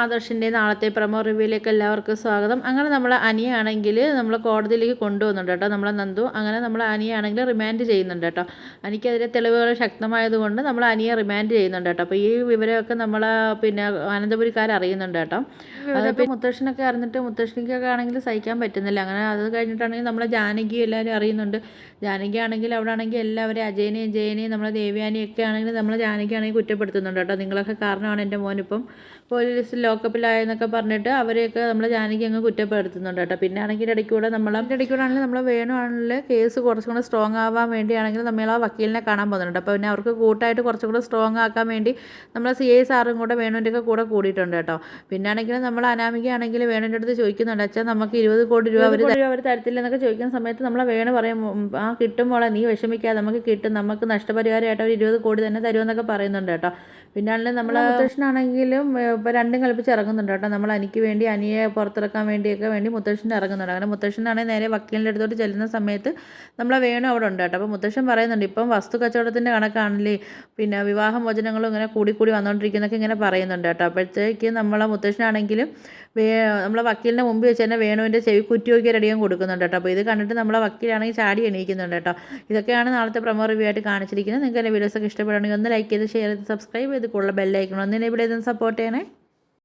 ആദർശിൻ്റെ നാളത്തെ പ്രമോ റിവ്യൂയിലേക്ക് എല്ലാവർക്കും സ്വാഗതം. അങ്ങനെ നമ്മളെ അനിയാണെങ്കിൽ നമ്മൾ കോടതിയിലേക്ക് കൊണ്ടുപോകുന്നുണ്ട് കേട്ടോ, നമ്മളെ നന്ദു. അങ്ങനെ നമ്മൾ അനിയാണെങ്കിൽ റിമാൻഡ് ചെയ്യുന്നുണ്ട് കേട്ടോ. അനിക്കെതിരെ തെളിവുകൾ ശക്തമായതുകൊണ്ട് നമ്മൾ അനിയെ റിമാൻഡ് ചെയ്യുന്നുണ്ട് കേട്ടോ. അപ്പോൾ ഈ വിവരമൊക്കെ നമ്മൾ അനന്തപുരിക്കാർ അറിയുന്നുണ്ട് കേട്ടോ. അതിപ്പോൾ മുത്തശ്ശനൊക്കെ അറിഞ്ഞിട്ട് മുത്തശ്ശനിക്കൊക്കെ ആണെങ്കിൽ സഹിക്കാൻ പറ്റുന്നില്ല. അങ്ങനെ അത് കഴിഞ്ഞിട്ടാണെങ്കിൽ നമ്മളെ ജാനകി എല്ലാവരും അറിയുന്നുണ്ട്. ജാനകി ആണെങ്കിൽ അവിടെ ആണെങ്കിൽ എല്ലാവരെയും അജയനെയും ജയനെയും നമ്മളെ ദേവയാനിയൊക്കെ ആണെങ്കിൽ നമ്മളെ ജാനകി ആണെങ്കിൽ കുറ്റപ്പെടുത്തുന്നുണ്ട് കേട്ടോ. നിങ്ങളൊക്കെ കാരണമാണ് എൻ്റെ മോനിപ്പം പോലീസിൽ ലോക്കപ്പിലായെന്നൊക്കെ പറഞ്ഞിട്ട് അവരെയൊക്കെ നമ്മൾ ജാനകി അങ്ങ് കുറ്റപ്പെടുത്തുന്നുണ്ട് കേട്ടോ. പിന്നെ ആണെങ്കിൽ ഇടയ്ക്കൂടെ ആണെങ്കിൽ നമ്മൾ വേണുവാണെങ്കിൽ കേസ് കുറച്ചും കൂടെ സ്ട്രോങ് ആവാൻ വേണ്ടിയാണെങ്കിൽ നമ്മൾ ആ വക്കീലിനെ കാണാൻ പോകുന്നുണ്ട്. അപ്പോൾ പിന്നെ അവർക്ക് കൂട്ടായിട്ട് കുറച്ചും കൂടെ സ്ട്രോങ് ആക്കാൻ വേണ്ടി നമ്മൾ CI സാറും കൂടെ വേണുവിൻ്റെയൊക്കെ കൂടെ കൂടിയിട്ടുണ്ട് കേട്ടോ. പിന്നെ ആണെങ്കിൽ നമ്മൾ അനാമികയാണെങ്കിൽ വേണുവിൻ്റെ അടുത്ത് ചോദിക്കുന്നുണ്ട്, അച്ഛാ നമുക്ക് 20 കോടി രൂപ അവർ തരത്തില്ലെന്നൊക്കെ ചോദിക്കുന്ന സമയത്ത് നമ്മളെ വേണു പറയും, ആ കിട്ടും മോളെ, നീ വിഷമിക്കാതെ, നമുക്ക് കിട്ടും, നമുക്ക് നഷ്ടപരിഹാരമായിട്ട് അവർ 20 കോടി തന്നെ തരുമെന്നൊക്കെ പറയുന്നുണ്ട് കേട്ടോ. പിന്നെ ആണെങ്കിൽ നമ്മൾ മുത്തശ്ശനാണെങ്കിലും ഇപ്പോൾ രണ്ടും കളിപ്പിച്ച് ഇറങ്ങുന്നുണ്ട് കേട്ടോ. നമ്മൾ അനിക്ക് വേണ്ടി അനിയെ പുറത്തിറക്കാൻ വേണ്ടി മുത്തശ്ശൻ ഇറങ്ങുന്നുണ്ട്. അങ്ങനെ മുത്തശ്ശനാണെങ്കിൽ നേരെ വക്കീലിൻ്റെ അടുത്തോട്ട് ചെല്ലുന്ന സമയത്ത് നമ്മളെ വേണു അവിടെ ഉണ്ട് കേട്ടോ. അപ്പോൾ മുത്തശ്ശൻ പറയുന്നുണ്ട്, ഇപ്പം വസ്തു കച്ചവടത്തിൻ്റെ കണക്കാണല്ലേ, പിന്നെ വിവാഹമോചനങ്ങളും ഇങ്ങനെ കൂടി വന്നുകൊണ്ടിരിക്കുന്നൊക്കെ ഇങ്ങനെ പറയുന്നുണ്ട് കേട്ടോ. അപ്പോഴത്തേക്ക് നമ്മളെ മുത്തശ്ശനാണെങ്കിലും നമ്മളെ വക്കീലിൻ്റെ മുമ്പിൽ വെച്ച് തന്നെ വേണുവിൻ്റെ ചെവി കുറ്റിയൊക്കെ റെഡിയാൻ കൊടുക്കുന്നുണ്ട് കേട്ടോ. അപ്പോൾ ഇത് കണ്ടിട്ട് നമ്മളെ വക്കീലാണെങ്കിൽ ചാടി എണീക്കുന്നുണ്ട് കേട്ടോ. ഇതൊക്കെയാണ് നാളത്തെ പ്രമോ റിവ്യൂ ആയിട്ട് കാണിച്ചിരിക്കുന്നത്. നിങ്ങൾക്ക് എൻ്റെ വീഡിയോസൊക്കെ ഇഷ്ടപ്പെടുകയാണെങ്കിൽ ഒന്ന് ലൈക്ക് ചെയ്ത് ഷെയർ ചെയ്ത് സബ്സ്ക്രൈബ് ചെയ്ത് കൂടുതൽ ബെല്ലൈക്കണം ഒന്ന് എനേബിൾ ചെയ്ത് സപ്പോർട്ട് ചെയ്യണേ.